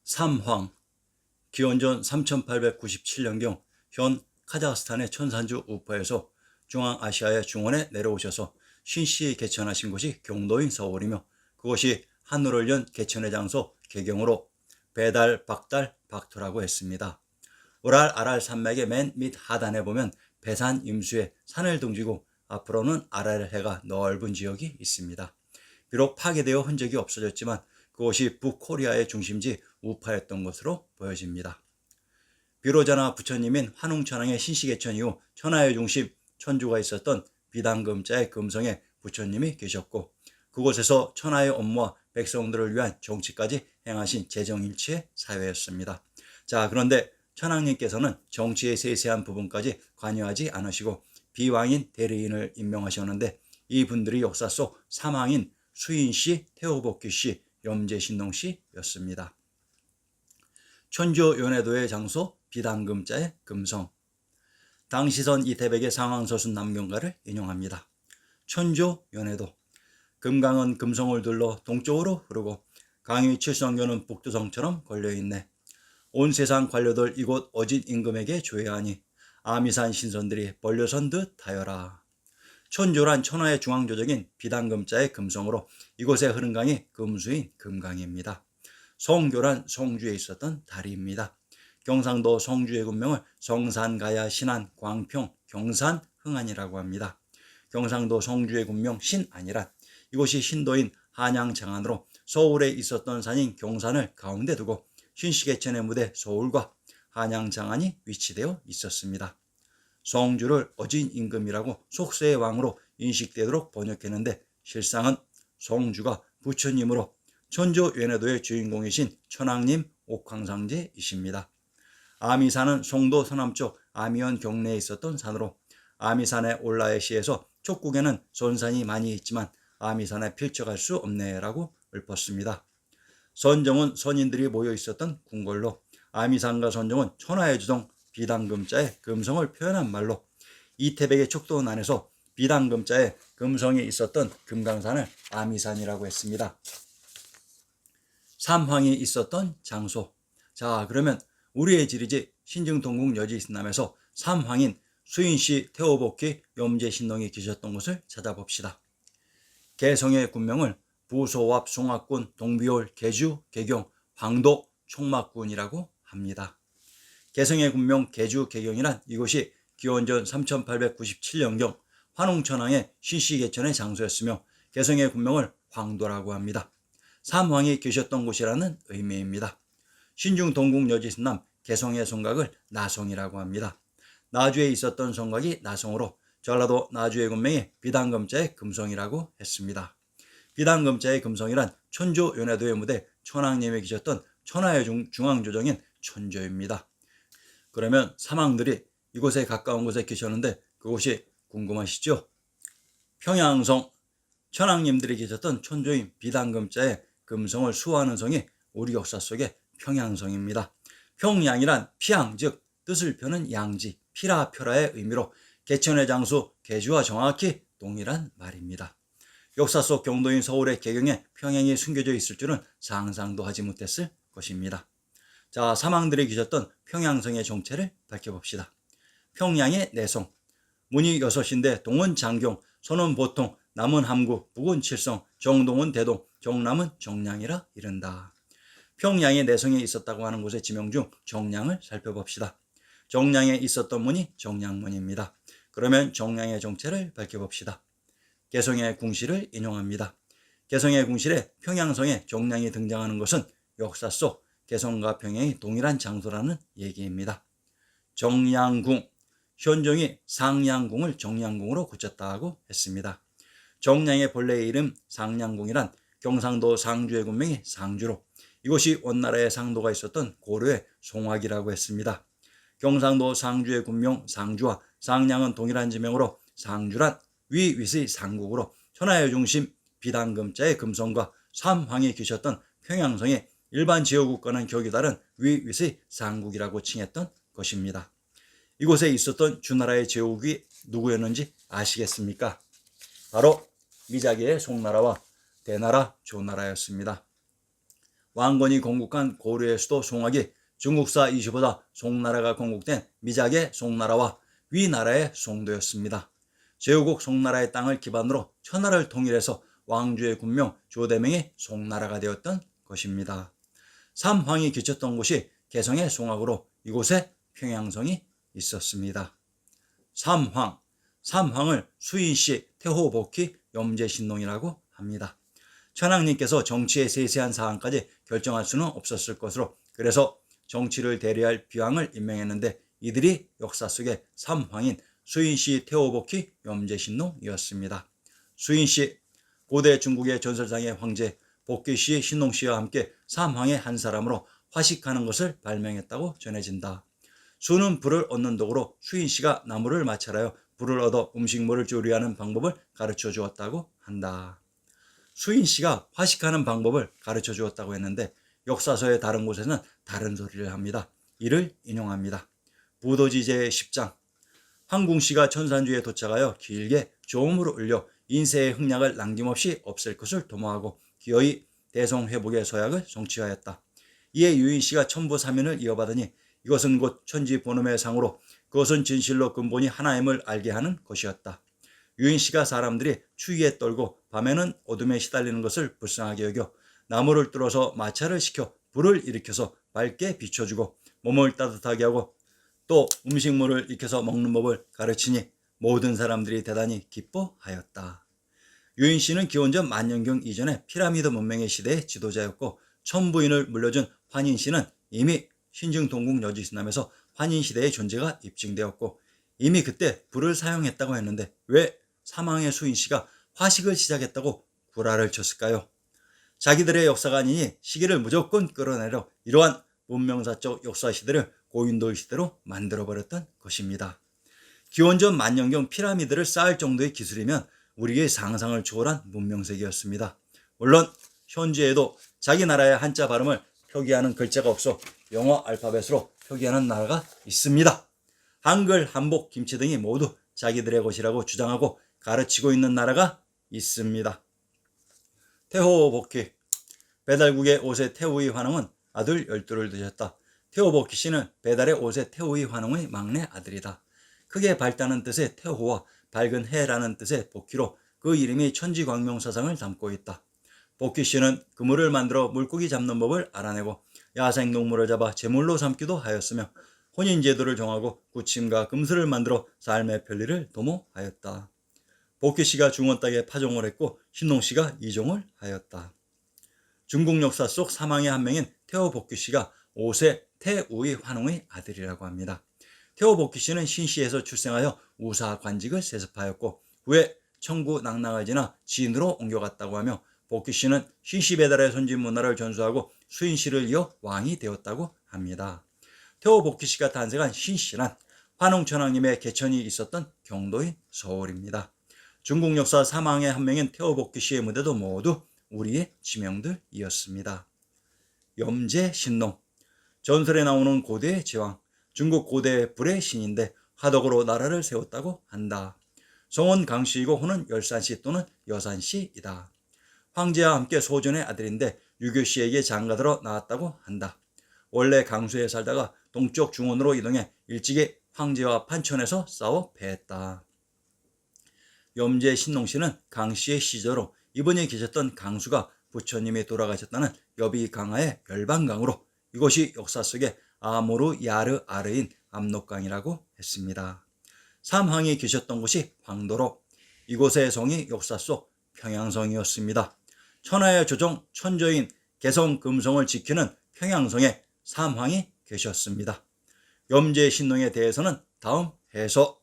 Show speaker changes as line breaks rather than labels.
삼황, 기원전 3897년경 현 카자흐스탄의 천산주 우파에서 중앙아시아의 중원에 내려오셔서 신씨 개천하신 곳이 경도인 서울이며, 그곳이 하늘을 연 개천의 장소 개경으로 배달, 박달, 박토라고 했습니다. 우랄 아랄 산맥의 맨 밑 하단에 보면 배산 임수에 산을 등지고 앞으로는 아랄해가 넓은 지역이 있습니다. 비록 파괴되어 흔적이 없어졌지만 그곳이 북코리아의 중심지 우파였던 것으로 보여집니다. 비로자나 부처님인 환웅천왕의 신시개천 이후 천하의 중심 천주가 있었던 비당금자의 금성에 부처님이 계셨고, 그곳에서 천하의 업무와 백성들을 위한 정치까지 행하신 재정일치의 사회였습니다. 자, 그런데 천왕님께서는 정치의 세세한 부분까지 관여하지 않으시고 비왕인 대리인을 임명하셨는데, 이분들이 역사 속 삼왕인 수인씨, 태호복귀씨, 염제신동씨였습니다. 천조 연해도의 장소 비당금자의 금성. 당시선 이태백의 상황서순 남경가를 인용합니다. 천조 연해도, 금강은 금성을 둘러 동쪽으로 흐르고 강이 칠성교는 북두성처럼 걸려있네. 온 세상 관료들 이곳 어진 임금에게 조회하니 아미산 신선들이 벌려선 듯 하여라. 천조란 천하의 중앙조정인 비당금자의 금성으로 이곳에 흐른 강이 금수인 금강입니다. 성교란 성주에 있었던 다리입니다. 경상도 성주의 군명을 성산, 가야, 신안, 광평, 경산, 흥안이라고 합니다. 경상도 성주의 군명 신안이란 이곳이 신도인 한양 장안으로 서울에 있었던 산인 경산을 가운데 두고 신시개천의 무대 서울과 한양 장안이 위치되어 있었습니다. 성주를 어진 임금이라고 속세의 왕으로 인식되도록 번역했는데, 실상은 성주가 부처님으로 천조 연해도의 주인공이신 천왕님 옥황상제이십니다. 아미산은 송도 서남쪽 아미현 경내에 있었던 산으로 아미산의 올라의 시에서 촉국에는 선산이 많이 있지만 아미산에 필적할 수 없네라고 읊었습니다. 선정은 선인들이 모여 있었던 궁궐로, 아미산과 선정은 천하의 주동 비당금자의 금성을 표현한 말로, 이태백의 촉도원 안에서 비당금자의 금성이 있었던 금강산을 아미산이라고 했습니다. 삼황이 있었던 장소. 자, 그러면 우리의 지리지 신증동국 여지있남에서 삼황인 수인씨, 태호복귀, 염제신동이 계셨던 곳을 찾아봅시다. 개성의 군명을 부소합, 송악군, 동비올, 개주, 개경, 황도, 총막군이라고 합니다. 개성의 군명 개주, 개경이란 이곳이 기원전 3897년경 환웅천왕의 신시개천의 장소였으며 개성의 군명을 황도라고 합니다. 삼황이 계셨던 곳이라는 의미입니다. 신중동국 여지신남 개성의 성곽을 나성이라고 합니다. 나주에 있었던 성곽이 나성으로 전라도 나주의 군명이 비당금자의 금성이라고 했습니다. 비당금자의 금성이란 천조 연해도의 무대 천왕님이 계셨던 천하의 중앙조정인 천조입니다. 그러면 삼왕들이 이곳에 가까운 곳에 계셨는데 그곳이 궁금하시죠? 평양성, 천왕님들이 계셨던 천조인 비당금자의 금성을 수호하는 성이 우리 역사 속의 평양성입니다. 평양이란 피양, 즉 뜻을 펴는 양지, 피라, 표라의 의미로 개천의 장수 개주와 정확히 동일한 말입니다. 역사 속 경도인 서울의 개경에 평양이 숨겨져 있을 줄은 상상도 하지 못했을 것입니다. 자, 삼왕들이 계셨던 평양성의 정체를 밝혀봅시다. 평양의 내성, 문이 6인데 동은 장경, 서는 보통, 남은 함구, 북은 칠성, 정동은 대동, 정남은 정량이라 이른다. 평양의 내성에 있었다고 하는 곳의 지명 중 정량을 살펴봅시다. 정량에 있었던 문이 정량문입니다. 그러면 정량의 정체를 밝혀봅시다. 개성의 궁시를 인용합니다. 개성의 궁실에 평양성에 정량이 등장하는 것은 역사 속 개성과 평양이 동일한 장소라는 얘기입니다. 정량궁, 현종이 상량궁을 정량궁으로 고쳤다고 했습니다. 정량의 본래 이름 상량궁이란 경상도 상주의 군명이 상주로, 이곳이 원나라의 상도가 있었던 고려의 송악이라고 했습니다. 경상도 상주의 군명 상주와 상량은 동일한 지명으로 상주란 위윗의 상국으로 천하의 중심 비당금자의 금성과 삼황이 계셨던 평양성이 일반 지역국과는 격이 다른 위윗의 상국이라고 칭했던 것입니다. 이곳에 있었던 주나라의 제국이 누구였는지 아시겠습니까? 바로 미자기의 송나라와 대나라 조나라였습니다. 왕건이 건국한 고려의 수도 송악이 중국사 25다 송나라가 건국된 미작의 송나라와 위나라의 송도였습니다. 제후국 송나라의 땅을 기반으로 천하를 통일해서 왕주의 군명 조대명이 송나라가 되었던 것입니다. 삼황이 기쳤던 곳이 개성의 송악으로 이곳에 평양성이 있었습니다. 삼황을 수인씨, 태호복희, 염제신농이라고 합니다. 천황님께서 정치의 세세한 사항까지 결정할 수는 없었을 것으로 그래서 정치를 대리할 비왕을 임명했는데 이들이 역사 속의 삼황인 수인씨, 태호복희, 염제신농이었습니다. 수인씨, 고대 중국의 전설상의 황제, 복희씨, 신농씨와 함께 삼황의 한 사람으로 화식하는 것을 발명했다고 전해진다. 수는 불을 얻는 도구로 수인씨가 나무를 마찰하여 불을 얻어 음식물을 조리하는 방법을 가르쳐 주었다고 한다. 수인씨가 화식하는 방법을 가르쳐 주었다고 했는데 역사서의 다른 곳에는 다른 소리를 합니다. 이를 인용합니다. 부도지제 10장 황궁씨가 천산주에 도착하여 길게 조음으로 울려 인세의 흥량을 남김없이 없앨 것을 도모하고 기어이 대성회복의 서약을 성취하였다. 이에 유인씨가 천부사면을 이어받으니 이것은 곧 천지 본음의 상으로 그것은 진실로 근본이 하나임을 알게 하는 것이었다. 유인씨가 사람들이 추위에 떨고 밤에는 어둠에 시달리는 것을 불쌍하게 여겨 나무를 뚫어서 마찰을 시켜 불을 일으켜서 밝게 비춰주고 몸을 따뜻하게 하고 또 음식물을 익혀서 먹는 법을 가르치니 모든 사람들이 대단히 기뻐하였다. 유인씨는 기원전 만년경 이전에 피라미드 문명의 시대의 지도자였고 천부인을 물려준 환인씨는 이미 신증동국 여지신남에서 환인시대의 존재가 입증되었고 이미 그때 불을 사용했다고 했는데 왜 사망의 수인씨가 화식을 시작했다고 구라를 쳤을까요? 자기들의 역사가 아니니 시기를 무조건 끌어내려 이러한 문명사적 역사 시대를 고인돌 시대로 만들어버렸던 것입니다. 기원전 만년경 피라미드를 쌓을 정도의 기술이면 우리의 상상을 초월한 문명세계였습니다. 물론 현재에도 자기 나라의 한자 발음을 표기하는 글자가 없어 영어 알파벳으로 표기하는 나라가 있습니다. 한글, 한복, 김치 등이 모두 자기들의 것이라고 주장하고 가르치고 있는 나라가 있습니다. 태호복희 배달국의 5세 태우의 환웅은 아들 12를 두셨다. 태호복희 씨는 배달의 5세 태우의 환웅의 막내 아들이다. 크게 밝다는 뜻의 태호와 밝은 해라는 뜻의 복희로 그 이름이 천지광명사상을 담고 있다. 복희 씨는 그물을 만들어 물고기 잡는 법을 알아내고 야생동물을 잡아 제물로 삼기도 하였으며 혼인제도를 정하고 구침과 금술을 만들어 삶의 편리를 도모하였다. 복희 씨가 중원 땅에 파종을 했고 신농 씨가 이종을 하였다. 중국 역사 속 사망의 한 명인 태호복희 씨가 5세 태우의 환웅의 아들이라고 합니다. 태호복희 씨는 신시에서 출생하여 우사 관직을 세습하였고 후에 청구 낙랑을 지나 진으로 옮겨갔다고 하며 복희 씨는 신시 배달의 선진 문화를 전수하고 수인 씨를 이어 왕이 되었다고 합니다. 태호복희 씨가 탄생한 신시란 환웅천왕님의 개천이 있었던 경도인 서울입니다. 중국 역사 사망의 한 명인 태호복희 씨의 무대도 모두 우리의 지명들이었습니다. 염제신농 전설에 나오는 고대의 제왕, 중국 고대의 불의 신인데 화덕으로 나라를 세웠다고 한다. 성은 강씨이고 호는 열산씨 또는 여산씨이다. 황제와 함께 소전의 아들인데 유교씨에게 장가들어 나왔다고 한다. 원래 강수에 살다가 동쪽 중원으로 이동해 일찍이 황제와 판천에서 싸워 패했다. 염제신농씨는 강씨의 시저로 이분이 계셨던 강수가 부처님이 돌아가셨다는 여비 강하의 열반강으로 이것이 역사 속에 아모르 야르 아르인 압록강이라고 했습니다. 삼황이 계셨던 곳이 황도로 이곳의 성이 역사 속 평양성이었습니다. 천하의 조정 천조인 개성금성을 지키는 평양성에 삼황이 계셨습니다. 염제신농에 대해서는 다음 해서